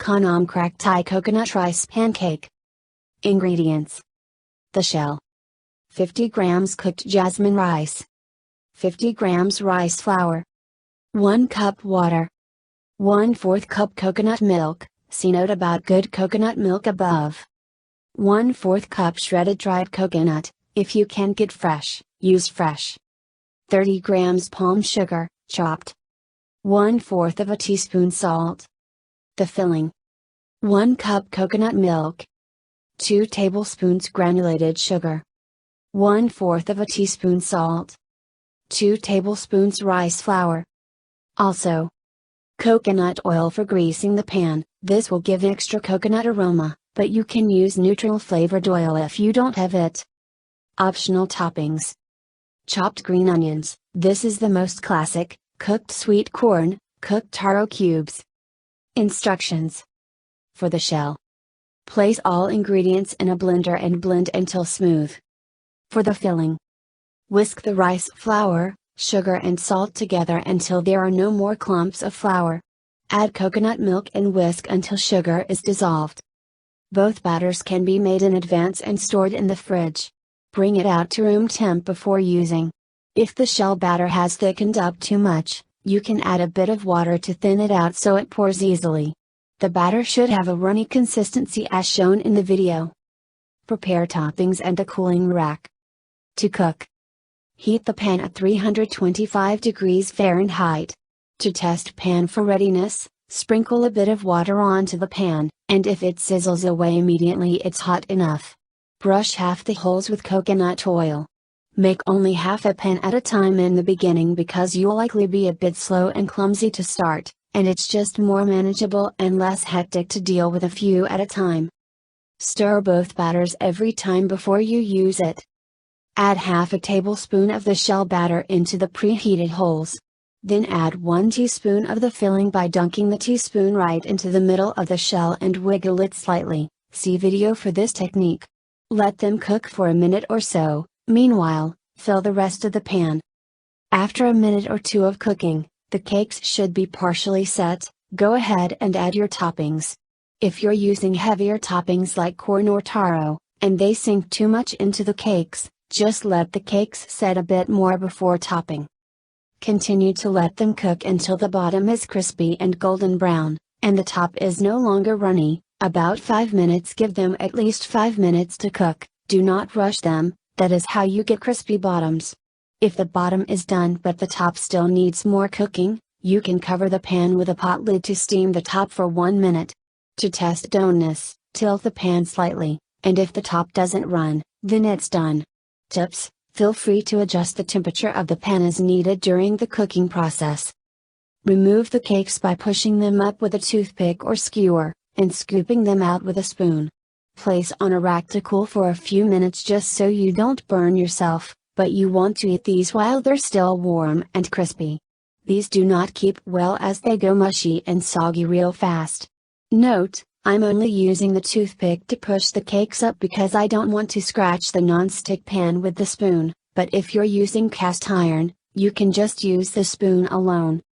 Khanom Khrok Thai coconut rice pancake. Ingredients: the shell, 50 grams cooked jasmine rice, 50 grams rice flour, 1 cup water, 1/4 cup coconut milk, see note about good coconut milk above, 1/4 cup shredded dried coconut, if you can get fresh, use fresh, 30 grams palm sugar, chopped, 1/4 of a teaspoon salt. The filling: 1 cup coconut milk, 2 tablespoons granulated sugar, 1/4 of a teaspoon salt, 2 tablespoons rice flour. Also, coconut oil for greasing the pan. This will give extra coconut aroma, but you can use neutral flavored oil if you don't have it. Optional toppings: chopped green onions, this is the most classic, cooked sweet corn, cooked taro cubes. Instructions: for the shell, place all ingredients in a blender and blend until smooth. For the filling, whisk the rice flour, sugar and salt together until there are no more clumps of flour. Add coconut milk and whisk until sugar is dissolved. Both batters can be made in advance and stored in the fridge. Bring it out to room temp before using. If the shell batter has thickened up too much, you can add a bit of water to thin it out so it pours easily. The batter should have a runny consistency as shown in the video. Prepare toppings and a cooling rack. To cook, heat the pan at 325 degrees Fahrenheit. To test pan for readiness, sprinkle a bit of water onto the pan, and if it sizzles away immediately it's hot enough. Brush half the holes with coconut oil. Make only half a pan at a time in the beginning because you'll likely be a bit slow and clumsy to start, and it's just more manageable and less hectic to deal with a few at a time. Stir both batters every time before you use it. Add half a tablespoon of the shell batter into the preheated holes. Then add 1 teaspoon of the filling by dunking the teaspoon right into the middle of the shell and wiggle it slightly. See video for this technique. Let them cook for a minute or so. Meanwhile, fill the rest of the pan. After a minute or two of cooking, the cakes should be partially set. Go ahead and add your toppings. If you're using heavier toppings like corn or taro, and they sink too much into the cakes, just let the cakes set a bit more before topping. Continue to let them cook until the bottom is crispy and golden brown, and the top is no longer runny. About 5 minutes. Give them at least 5 minutes to cook. Do not rush them. That is how you get crispy bottoms. If the bottom is done but the top still needs more cooking, you can cover the pan with a pot lid to steam the top for 1 minute. To test doneness, tilt the pan slightly, and if the top doesn't run, then it's done. Tips: feel free to adjust the temperature of the pan as needed during the cooking process. Remove the cakes by pushing them up with a toothpick or skewer, and scooping them out with a spoon. Place on a rack to cool for a few minutes just so you don't burn yourself, but you want to eat these while they're still warm and crispy. These do not keep well as they go mushy and soggy real fast. Note: I'm only using the toothpick to push the cakes up because I don't want to scratch the non-stick pan with the spoon, but if you're using cast iron, you can just use the spoon alone.